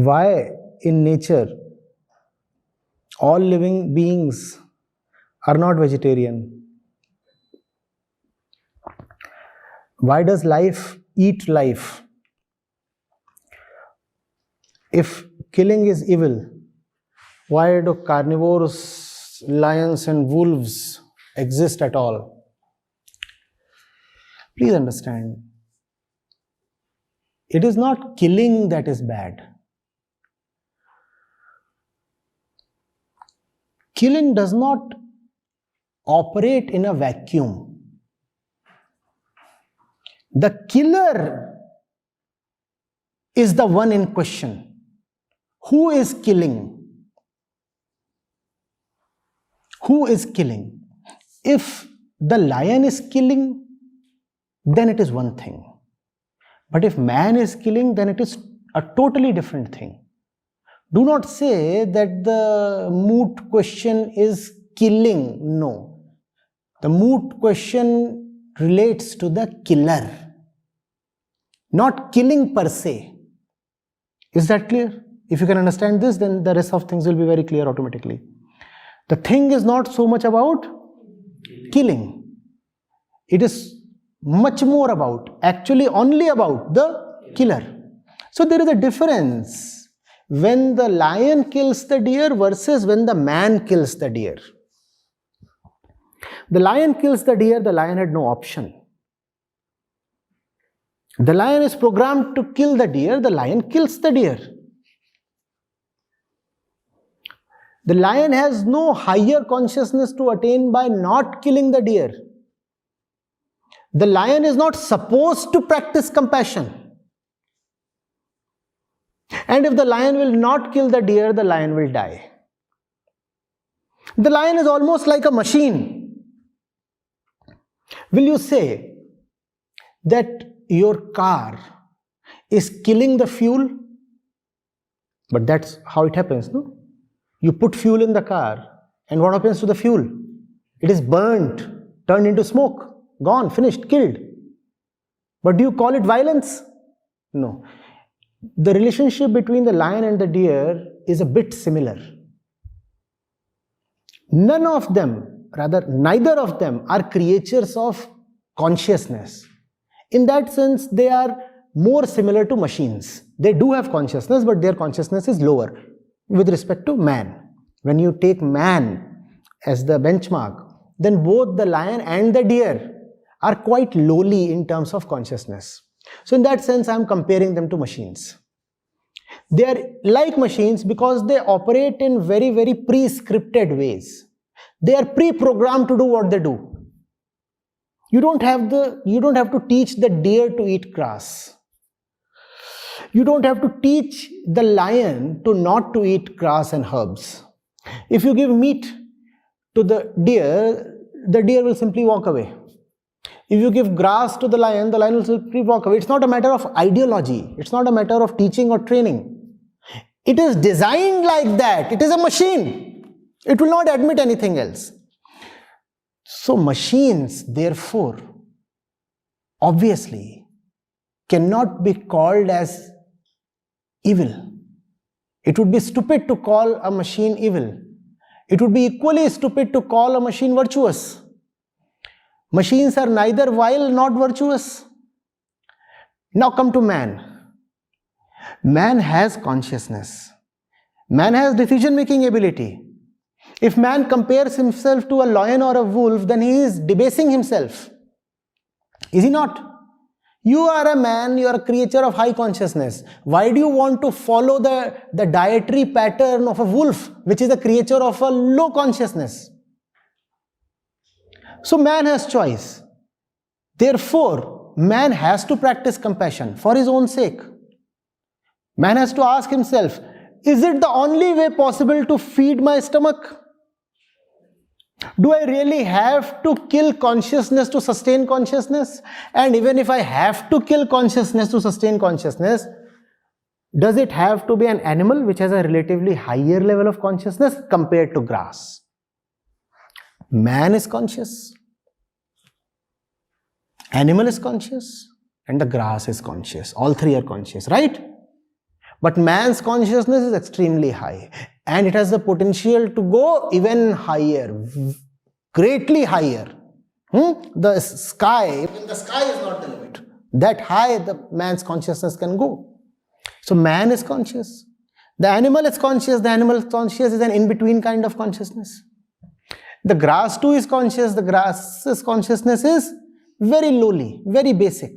Why in nature all living beings are not vegetarian? Why does life eat life? If killing is evil, why do carnivores, lions and wolves exist at all? Please understand, it is not killing that is bad. Killing does not operate in a vacuum. The killer is the one in question. Who is killing? Who is killing? If the lion is killing, then it is one thing. But if man is killing, then it is a totally different thing. Do not say that the moot question is killing. No. The moot question relates to the killer, not killing per se. Is that clear? If you can understand this, then the rest of things will be very clear automatically. The thing is not so much about killing. It is much more about, actually only about the killer. So there is a difference when the lion kills the deer versus when the man kills the deer. The lion kills the deer, the lion had no option. The lion is programmed to kill the deer, the lion kills the deer. The lion has no higher consciousness to attain by not killing the deer. The lion is not supposed to practice compassion. And if the lion will not kill the deer, the lion will die. The lion is almost like a machine. Will you say that your car is killing the fuel? But that's how it happens, no? You put fuel in the car, and what happens to the fuel? It is burnt, turned into smoke, gone, finished, killed. But do you call it violence? No. The relationship between the lion and the deer is a bit similar. None of them, rather neither of them, are creatures of consciousness. In that sense, they are more similar to machines. They do have consciousness, but their consciousness is lower with respect to man. When you take man as the benchmark, then both the lion and the deer are quite lowly in terms of consciousness. So in that sense, I am comparing them to machines. They are like machines because they operate in very, very pre-scripted ways. They are pre-programmed to do what they do. You don't have to teach the deer to eat grass. You don't have to teach the lion to not to eat grass and herbs. If you give meat to the deer will simply walk away. If you give grass to the lion will simply walk away. It's not a matter of ideology. It's not a matter of teaching or training. It is designed like that. It is a machine. It will not admit anything else. So machines, therefore, obviously, cannot be called as evil. It would be stupid to call a machine evil. It would be equally stupid to call a machine virtuous. Machines are neither vile nor virtuous. Now come to man. Man has consciousness. Man has decision-making ability. If man compares himself to a lion or a wolf, then he is debasing himself. Is he not? You are a man, you are a creature of high consciousness. Why do you want to follow the dietary pattern of a wolf, which is a creature of a low consciousness? So man has choice. Therefore, man has to practice compassion for his own sake. Man has to ask himself, is it the only way possible to feed my stomach? Do I really have to kill consciousness to sustain consciousness? And even if I have to kill consciousness to sustain consciousness, does it have to be an animal which has a relatively higher level of consciousness compared to grass? Man is conscious, animal is conscious, and the grass is conscious. All three are conscious, right? But man's consciousness is extremely high, and it has the potential to go even higher, greatly higher. The sky, even the sky is not the limit. That high the man's consciousness can go. So man is conscious. The animal is conscious. The animal conscious is an in-between kind of consciousness. The grass too is conscious. The grass's consciousness is very lowly, very basic.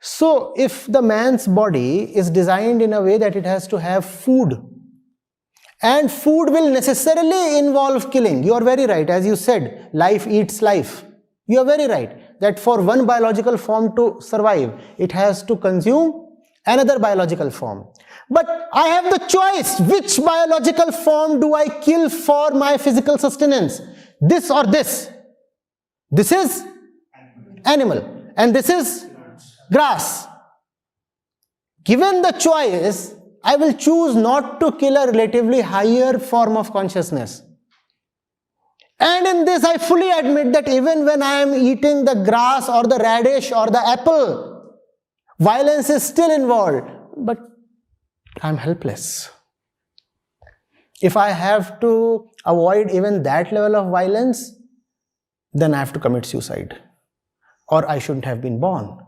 So if the man's body is designed in a way that it has to have food, and food will necessarily involve killing. You are very right. As you said, life eats life. You are very right that for one biological form to survive, it has to consume another biological form. But I have the choice. Which biological form do I kill for my physical sustenance? This or this? This is animal and this is grass. Given the choice, I will choose not to kill a relatively higher form of consciousness. And in this, I fully admit that even when I am eating the grass or the radish or the apple, violence is still involved. But I am helpless. If I have to avoid even that level of violence, then I have to commit suicide. Or I shouldn't have been born.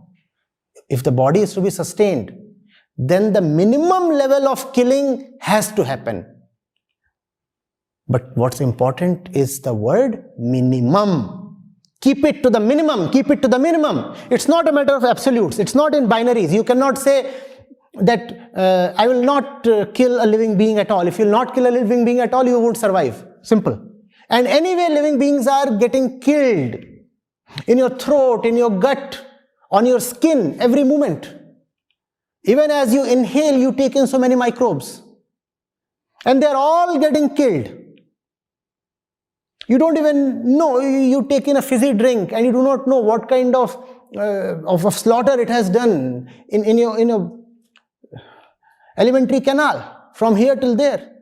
If the body is to be sustained, then the minimum level of killing has to happen. But what's important is the word minimum. Keep it to the minimum. Keep it to the minimum. It's not a matter of absolutes. It's not in binaries. You cannot say that I will not kill a living being at all. If you will not kill a living being at all, you won't survive. Simple. And anyway, living beings are getting killed in your throat, in your gut, on your skin, every moment. Even as you inhale, you take in so many microbes. And they're all getting killed. You don't even know. You take in a fizzy drink and you do not know what kind of slaughter it has done in your alimentary canal from here till there.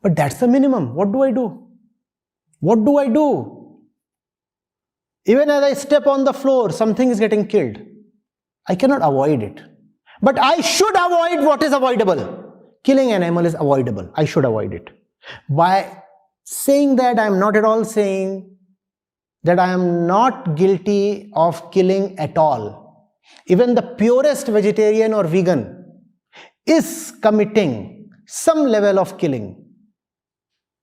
But that's the minimum. What do I do? What do I do? Even as I step on the floor, something is getting killed. I cannot avoid it. But I should avoid what is avoidable. Killing an animal is avoidable. I should avoid it. By saying that, I am not at all saying that I am not guilty of killing at all. Even the purest vegetarian or vegan is committing some level of killing.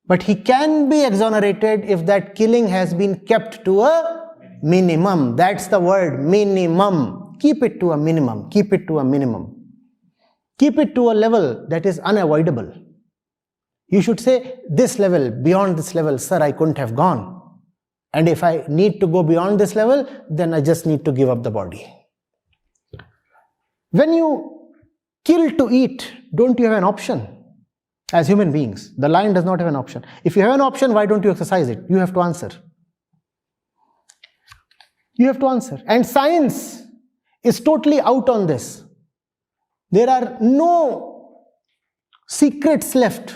But he can be exonerated if that killing has been kept to a minimum. That's the word, minimum. Keep it to a minimum. Keep it to a minimum. Keep it to a level that is unavoidable. You should say, this level, beyond this level, sir, I couldn't have gone. And if I need to go beyond this level, then I just need to give up the body. When you kill to eat, don't you have an option? As human beings, the lion does not have an option. If you have an option, why don't you exercise it? You have to answer. You have to answer. And science is totally out on this. There are no secrets left.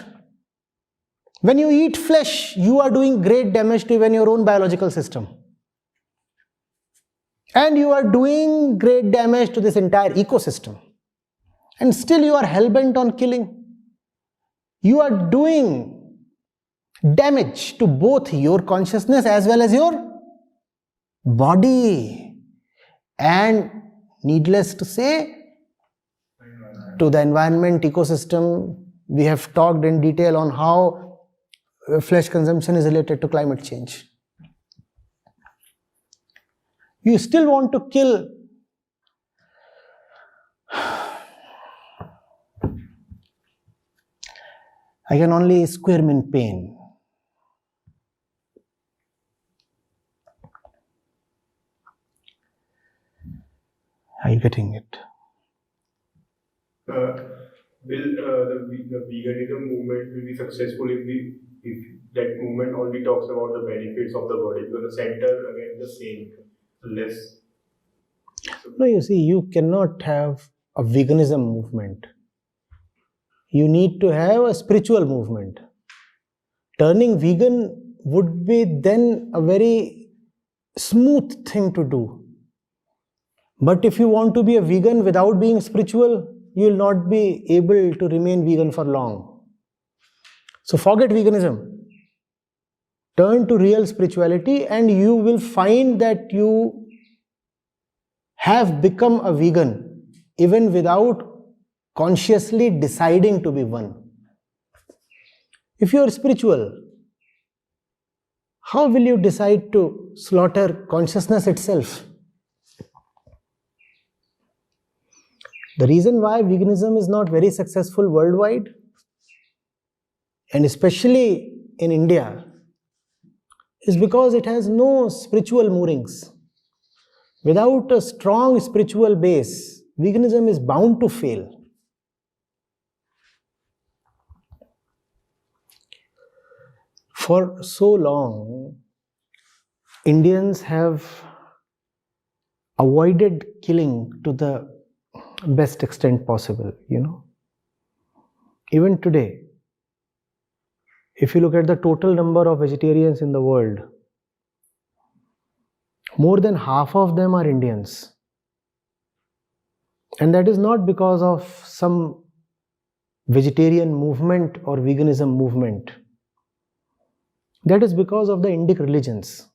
When you eat flesh, you are doing great damage to even your own biological system. And you are doing great damage to this entire ecosystem. And still you are hell-bent on killing. You are doing damage to both your consciousness as well as your body. And needless to say, to the environment, ecosystem, we have talked in detail on how flesh consumption is related to climate change. You still want to kill I can only squirm in pain. Are you getting it? Will the veganism movement will be successful if that movement only talks about the benefits of the body? Because the center again is the same, less. No, you see, you cannot have a veganism movement. You need to have a spiritual movement. Turning vegan would be then a very smooth thing to do. But if you want to be a vegan without being spiritual, you will not be able to remain vegan for long. So forget veganism. Turn to real spirituality and you will find that you have become a vegan even without consciously deciding to be one. If you are spiritual, how will you decide to slaughter consciousness itself? The reason why veganism is not very successful worldwide, and especially in India, is because it has no spiritual moorings. Without a strong spiritual base, veganism is bound to fail. For so long, Indians have avoided killing to the best extent possible, Even today, if you look at the total number of vegetarians in the world, more than half of them are Indians. And that is not because of some vegetarian movement or veganism movement. That is because of the Indic religions.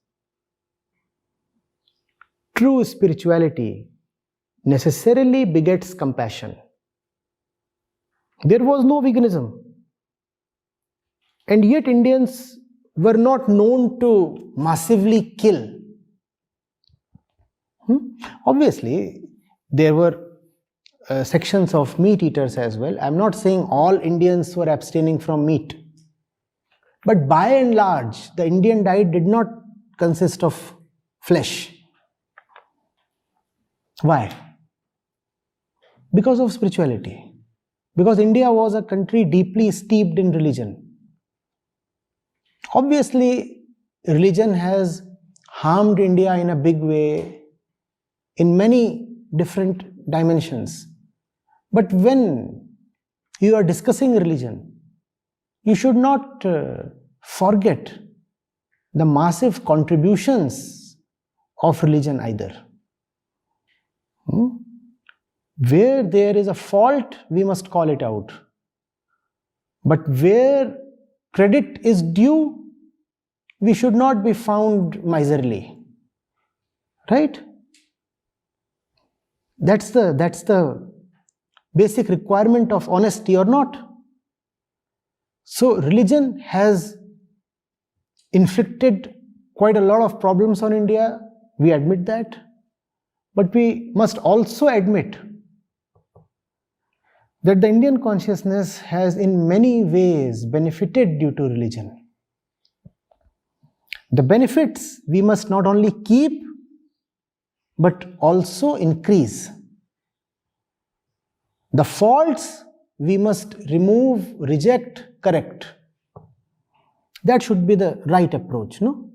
True spirituality necessarily begets compassion. There was no veganism. And yet Indians were not known to massively kill. Obviously, there were sections of meat eaters as well. I'm not saying all Indians were abstaining from meat. But by and large, the Indian diet did not consist of flesh. Why? Because of spirituality. Because India was a country deeply steeped in religion. Obviously, religion has harmed India in a big way in many different dimensions. But when you are discussing religion, you should not forget the massive contributions of religion either. Where there is a fault, we must call it out. But where credit is due, we should not be found miserly. Right? That's the basic requirement of honesty, or not? So religion has inflicted quite a lot of problems on India. We admit that. But we must also admit that the Indian consciousness has in many ways benefited due to religion. The benefits we must not only keep, but also increase. The faults we must remove, reject, correct. That should be the right approach, no?